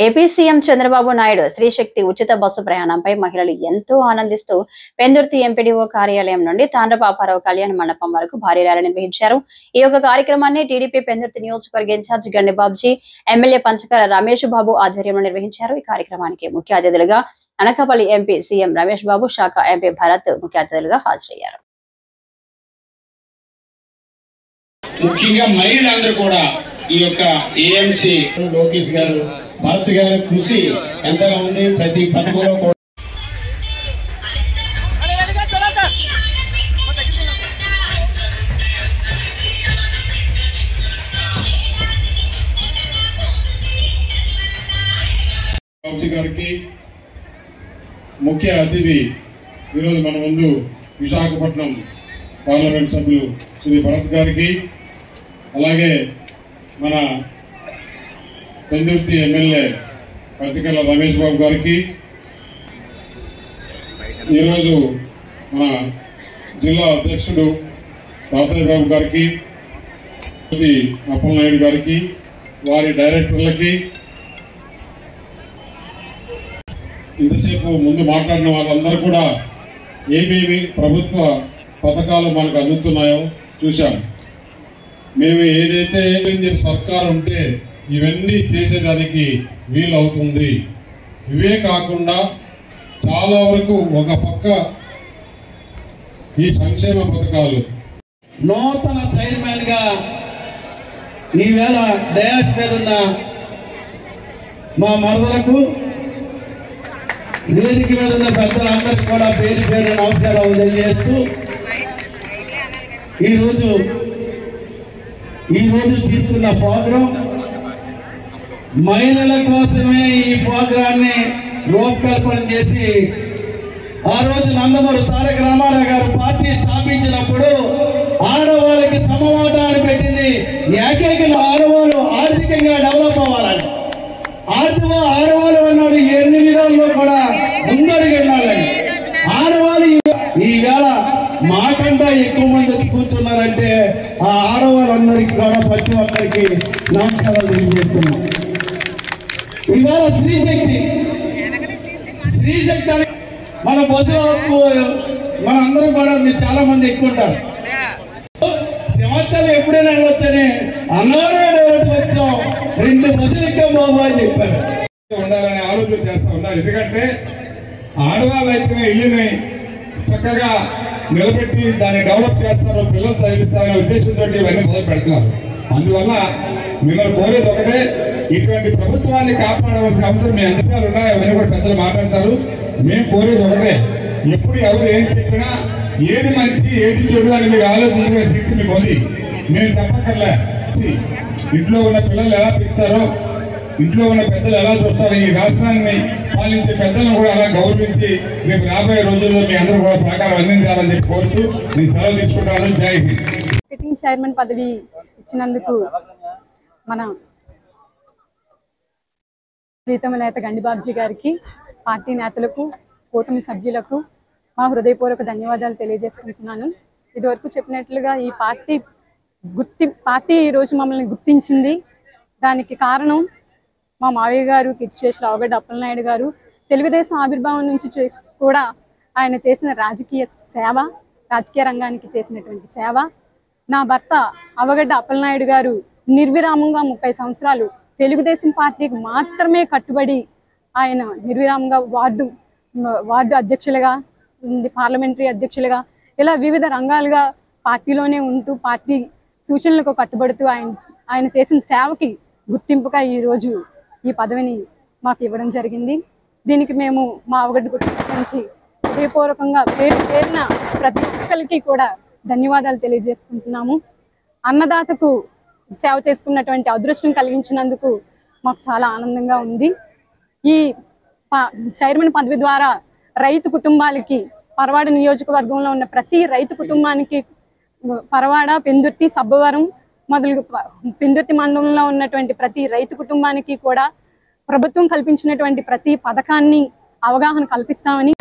AP CM Chandrababu Naidu Sri Shakti ఉచిత bus ప్రయాణంపై మహిళలు ఎంతో ఆనందిస్తూ పెందుర్తి ఎంపీడీఓ కార్యాలయం నుండి తాండ్రపాపారావు కళ్యాణ మండపం వరకు భారీ ర్యాలీ నిర్వహించారు. ఈ యొక్క కార్యక్రమాన్ని టీడీపీ పెందుర్తి నియోజకవర్గ ఇన్ఛార్జ్ గండిబాబ్జీ, ఎమ్మెల్యే పంచకర రమేష్ బాబు ఆధ్వర్యంలో నిర్వహించారు. ఈ కార్యక్రమానికి ముఖ్య అతిథులుగా అనకాపల్లి ఎంపీ సీఎం రమేష్ బాబు, శాఖ ఎంపీ భరత్ ముఖ్య అతిథులుగా హాజరయ్యారు. ముఖ్యంగా మహిళలందరూ కూడా ఈ యొక్క ఏఎంసీ లోకేష్ గారు, భరత్ గారు కృషి ఎంతగా ఉంది. ప్రతి పథకంలో కూడా గారికి ముఖ్య అతిథి ఈరోజు మన ముందు విశాఖపట్నం పార్లమెంట్ సభ్యులు శ్రీ భరత్ గారికి, అలాగే మన పెందుర్తి ఎమ్మెల్యే పంచకర్ల రమేష్ బాబు గారికి, ఈరోజు మన జిల్లా అధ్యక్షుడు తాతయ్య బాబు గారికి, అప్పలనాయుడు గారికి, వారి డైరెక్టర్లకి, ఇంతసేపు ముందు మాట్లాడిన వాళ్ళందరూ కూడా ఏమేమి ప్రభుత్వ పథకాలు మనకు అందుతున్నాయో చూశాం. మేము ఏదైతే సర్కారు ఉంటే ఇవన్నీ చేసేదానికి వీలవుతుంది. ఇవే కాకుండా చాలా వరకు ఒక పక్క ఈ సంక్షేమ పథకాలు. నూతన చైర్మన్ గా ఈవేళ డయాస్ మీద ఉన్న మా మరదలకు, వేదిక మీద ఉన్న పెద్దలందరికీ కూడా పేరు పేరు నమస్కారాలు తెలియజేస్తూ ఈరోజు తీసుకున్న ప్రోగ్రాం మహిళల కోసమే. ఈ ప్రోగ్రాన్ని రూపకల్పన చేసి ఆ రోజు నందమూరి తారక రామారావు గారు పార్టీ స్థాపించినప్పుడు ఆడవాళ్ళకి సమవాటాన్ని పెట్టింది. ఏకైక ఆడవాళ్ళు ఆర్థికంగా డెవలప్ అవ్వాలని, ఆడవాళ్ళు అన్నారు ఎన్ని విధాల్లో కూడా ముందడుగు వెళ్ళాలని. ఆడవాళ్ళు ఈవేళ మాకంటా ఎక్కువ మంది వచ్చి కూర్చున్నారంటే ఆ ఆడవాళ్ళందరికీ కూడా ప్రతి ఒక్కరికి నమస్కారాలు తెలియజేస్తున్నాం. ఇవాళ శ్రీశక్తి మన బస్సులో మన అందరూ కూడా మీరు చాలా మంది ఎక్కువ ఉంటారు. సంవత్సరం ఎప్పుడైనా వెళ్ళొచ్చని అన్నవరం వచ్చాం, 2 బస్సులు ఎక్కాం బాబు అని చెప్పారు. ఉండాలని ఆలోచన చేస్తూ ఉన్నారు. ఎందుకంటే ఆడవాళ్ళు అయితే ఇల్లుని చక్కగా నిలబెట్టి దాన్ని డెవలప్ చేస్తారు, పిల్లలు చదివిస్తారనే ఉద్దేశంతో ఇవన్నీ మొదలు పెడుతున్నారు. అందువల్ల మిమ్మల్ని కోరేది ఒకటే, ఇటువంటి ప్రభుత్వాన్ని కాపాడవలసిన అవసరం మీ అంశాలు ఉన్నాయి. అవన్నీ కూడా పెద్దలు మాట్లాడతారు. మేము కోరేది ఒకటే, ఎప్పుడు ఎవరు ఏం చెప్పినా ఏది మంచి ఏది చెడు అని మీరు ఆలోచించిన శక్తి మీకు ఉంది. మేము చెప్పక్కర్లే. ఇంట్లో ఉన్న పిల్లలు ఎలా పెంచారో, ఇంట్లో ఉన్న పెద్దలు ఎలా చూస్తారో, ఈ రాష్ట్రాన్ని పాలించే పెద్దలను కూడా అలా గౌరవించి రేపు రాబోయే రోజుల్లో మీ అందరూ కూడా సహకారం అందించాలని చెప్పి కోరుతూ నేను సెలవు తీసుకుంటాను. జై హింద్. మార్కెటింగ్ చైర్మన్ పదవి ఇచ్చినందుకు మన ప్రీతమ నేత గండిబాబ్జీ గారికి, పార్టీ నేతలకు, కూటమి సభ్యులకు మా హృదయపూర్వక ధన్యవాదాలు తెలియజేసుకుంటున్నాను. ఇదివరకు చెప్పినట్లుగా ఈ పార్టీ ఈరోజు మమ్మల్ని గుర్తించింది. దానికి కారణం మా మావయ్య గారు, కీర్తిశేషులు అవగడ్డ అప్పలనాయుడు గారు. తెలుగుదేశం ఆవిర్భావం నుంచి కూడా ఆయన చేసిన రాజకీయ రంగానికి చేసినటువంటి సేవ. నా భర్త అవగడ్డ అప్పలనాయుడు గారు నిర్విరామంగా 30 సంవత్సరాలు తెలుగుదేశం పార్టీకి మాత్రమే కట్టుబడి ఆయన నిర్విరామంగా వార్డు అధ్యక్షులుగా, పార్లమెంటరీ అధ్యక్షులుగా, ఇలా వివిధ రంగాలుగా పార్టీలోనే ఉంటూ పార్టీ సూచనలకు కట్టుబడుతూ ఆయన చేసిన సేవకి గుర్తింపుగా ఈరోజు ఈ పదవిని మాకు ఇవ్వడం జరిగింది. దీనికి మేము మా అవగడ్డ కుటుంబం నుంచి హృదయపూర్వకంగా పేరున ప్రతి ఒక్కరికి కూడా ధన్యవాదాలు తెలియజేసుకుంటున్నాము. అన్నదాతకు సేవ చేసుకున్నటువంటి అదృష్టం కలిగించినందుకు మాకు చాలా ఆనందంగా ఉంది. ఈ చైర్మన్ పదవి ద్వారా రైతు కుటుంబాలకి, పరవాడ నియోజకవర్గంలో ఉన్న ప్రతి రైతు కుటుంబానికి, పరవాడ, పెందుర్తి, సబ్బవరం మొదలు పెందుర్తి మండలంలో ఉన్నటువంటి ప్రతి రైతు కుటుంబానికి కూడా ప్రభుత్వం కల్పించినటువంటి ప్రతి పథకాన్ని అవగాహన కల్పిస్తామని